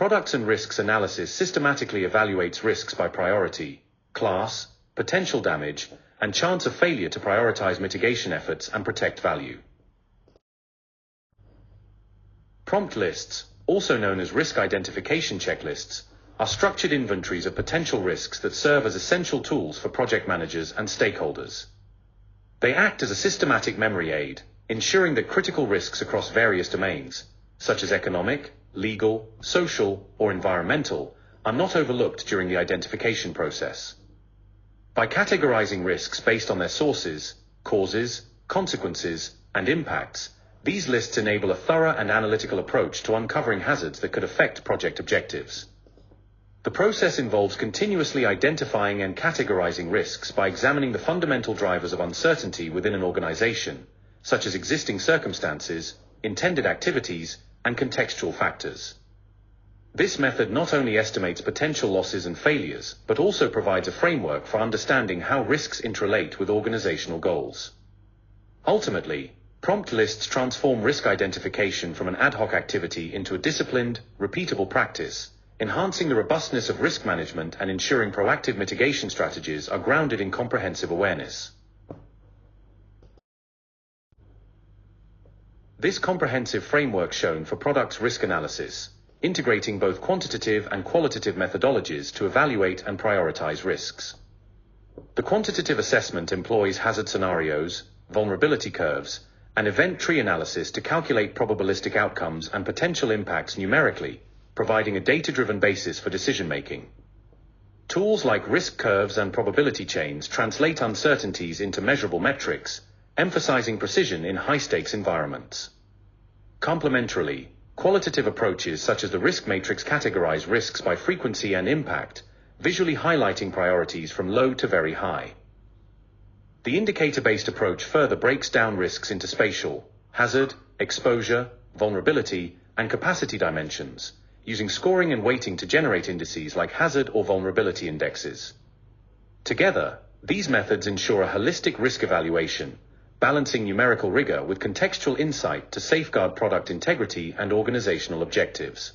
Products and risks analysis systematically evaluates risks by priority, class, potential damage, and chance of failure to prioritize mitigation efforts and protect value. Prompt lists, also known as risk identification checklists, are structured inventories of potential risks that serve as essential tools for project managers and stakeholders. They act as a systematic memory aid, ensuring that critical risks across various domains, such as economic, legal, social, or environmental, are not overlooked during the identification process. By categorizing risks based on their sources, causes, consequences, and impacts, these lists enable a thorough and analytical approach to uncovering hazards that could affect project objectives. The process involves continuously identifying and categorizing risks by examining the fundamental drivers of uncertainty within an organization, such as existing circumstances, intended activities, and contextual factors. This method not only estimates potential losses and failures, but also provides a framework for understanding how risks interrelate with organizational goals. Ultimately, prompt lists transform risk identification from an ad hoc activity into a disciplined, repeatable practice, enhancing the robustness of risk management and ensuring proactive mitigation strategies are grounded in comprehensive awareness. This comprehensive framework shown for products risk analysis, integrating both quantitative and qualitative methodologies to evaluate and prioritize risks. The quantitative assessment employs hazard scenarios, vulnerability curves, and event tree analysis to calculate probabilistic outcomes and potential impacts numerically, providing a data-driven basis for decision-making. Tools like risk curves and probability chains translate uncertainties into measurable metrics, emphasizing precision in high-stakes environments. Complementarily, qualitative approaches such as the risk matrix categorize risks by frequency and impact, visually highlighting priorities from low to very high. The indicator-based approach further breaks down risks into spatial, hazard, exposure, vulnerability, and capacity dimensions, using scoring and weighting to generate indices like hazard or vulnerability indexes. Together, these methods ensure a holistic risk evaluation, balancing numerical rigor with contextual insight to safeguard product integrity and organizational objectives.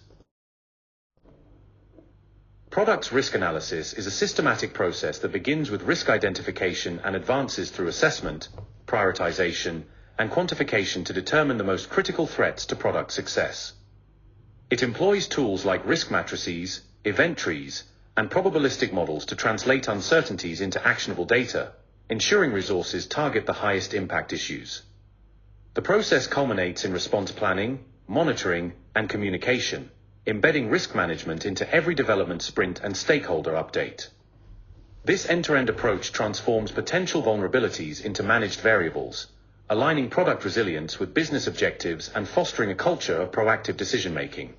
Products risk analysis is a systematic process that begins with risk identification and advances through assessment, prioritization, and quantification to determine the most critical threats to product success. It employs tools like risk matrices, event trees, and probabilistic models to translate uncertainties into actionable data, ensuring resources target the highest impact issues. The process culminates in response planning, monitoring, and communication, embedding risk management into every development sprint and stakeholder update. This end-to-end approach transforms potential vulnerabilities into managed variables, aligning product resilience with business objectives and fostering a culture of proactive decision-making.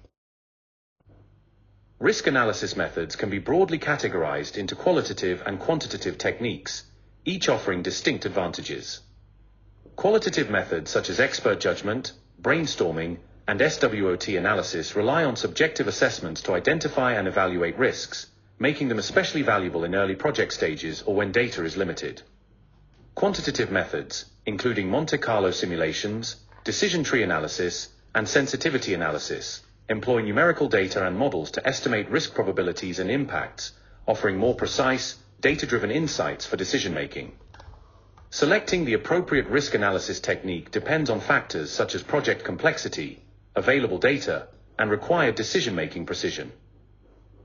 Risk analysis methods can be broadly categorized into qualitative and quantitative techniques, each offering distinct advantages. Qualitative methods such as expert judgment, brainstorming, and SWOT analysis rely on subjective assessments to identify and evaluate risks, making them especially valuable in early project stages or when data is limited. Quantitative methods, including Monte Carlo simulations, decision tree analysis, and sensitivity analysis, employ numerical data and models to estimate risk probabilities and impacts, offering more precise, data-driven insights for decision-making. Selecting the appropriate risk analysis technique depends on factors such as project complexity, available data, and required decision-making precision.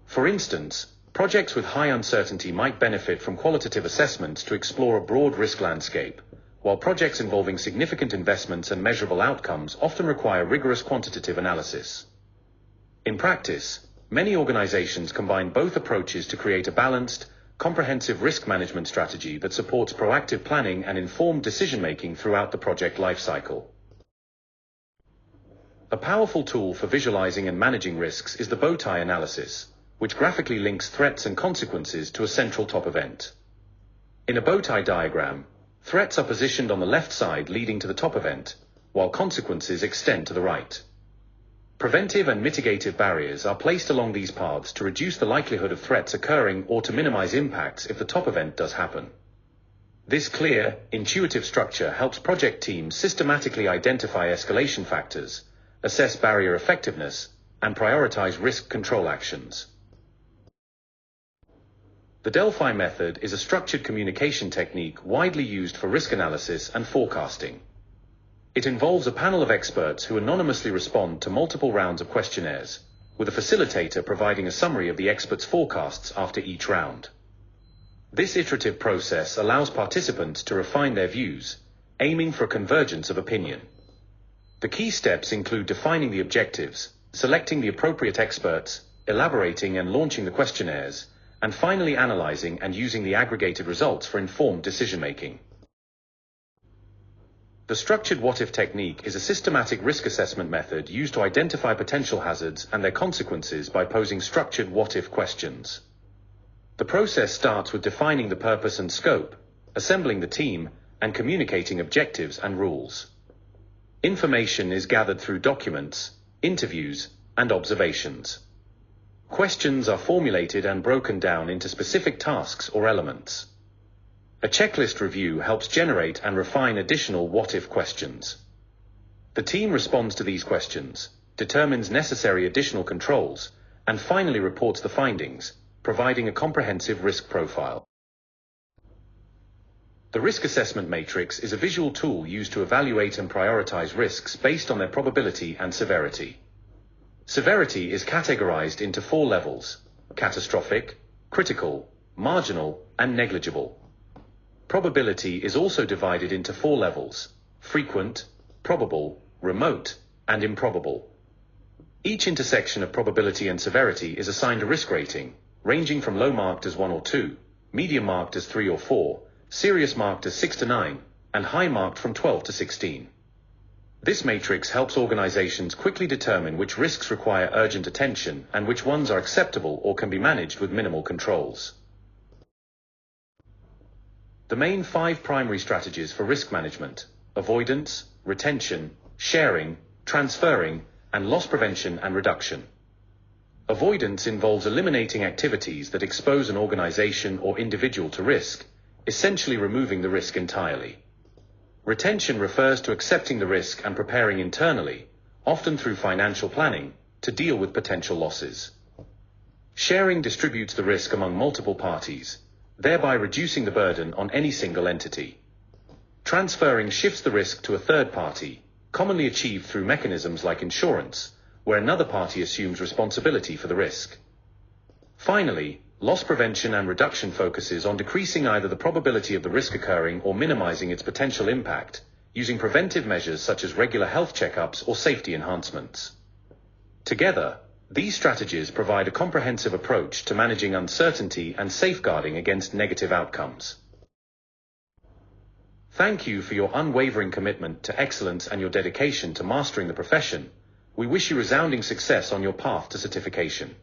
For instance, projects with high uncertainty might benefit from qualitative assessments to explore a broad risk landscape, while projects involving significant investments and measurable outcomes often require rigorous quantitative analysis. In practice, many organizations combine both approaches to create a balanced, comprehensive risk management strategy that supports proactive planning and informed decision-making throughout the project lifecycle. A powerful tool for visualizing and managing risks is the bowtie analysis, which graphically links threats and consequences to a central top event. In a bowtie diagram, threats are positioned on the left side leading to the top event, while consequences extend to the right. Preventive and mitigative barriers are placed along these paths to reduce the likelihood of threats occurring or to minimize impacts if the top event does happen. This clear, intuitive structure helps project teams systematically identify escalation factors, assess barrier effectiveness, and prioritize risk control actions. The Delphi method is a structured communication technique widely used for risk analysis and forecasting. It involves a panel of experts who anonymously respond to multiple rounds of questionnaires, with a facilitator providing a summary of the experts' forecasts after each round. This iterative process allows participants to refine their views, aiming for a convergence of opinion. The key steps include defining the objectives, selecting the appropriate experts, elaborating and launching the questionnaires, and finally analyzing and using the aggregated results for informed decision-making. The structured what-if technique is a systematic risk assessment method used to identify potential hazards and their consequences by posing structured what-if questions. The process starts with defining the purpose and scope, assembling the team, and communicating objectives and rules. Information is gathered through documents, interviews, and observations. Questions are formulated and broken down into specific tasks or elements. A checklist review helps generate and refine additional what-if questions. The team responds to these questions, determines necessary additional controls, and finally reports the findings, providing a comprehensive risk profile. The risk assessment matrix is a visual tool used to evaluate and prioritize risks based on their probability and severity. Severity is categorized into 4 levels: catastrophic, critical, marginal, and negligible. Probability is also divided into 4 levels: frequent, probable, remote, and improbable. Each intersection of probability and severity is assigned a risk rating, ranging from low marked as 1 or 2, medium marked as 3 or 4, serious marked as 6 to 9, and high marked from 12 to 16. This matrix helps organizations quickly determine which risks require urgent attention and which ones are acceptable or can be managed with minimal controls. The main 5 primary strategies for risk management: avoidance, retention, sharing, transferring, and loss prevention and reduction. Avoidance involves eliminating activities that expose an organization or individual to risk, essentially removing the risk entirely. Retention refers to accepting the risk and preparing internally, often through financial planning, to deal with potential losses. Sharing distributes the risk among multiple parties, thereby reducing the burden on any single entity. Transferring shifts the risk to a third party, commonly achieved through mechanisms like insurance, where another party assumes responsibility for the risk. Finally, loss prevention and reduction focuses on decreasing either the probability of the risk occurring or minimizing its potential impact, using preventive measures such as regular health checkups or safety enhancements. Together, these strategies provide a comprehensive approach to managing uncertainty and safeguarding against negative outcomes. Thank you for your unwavering commitment to excellence and your dedication to mastering the profession. We wish you resounding success on your path to certification.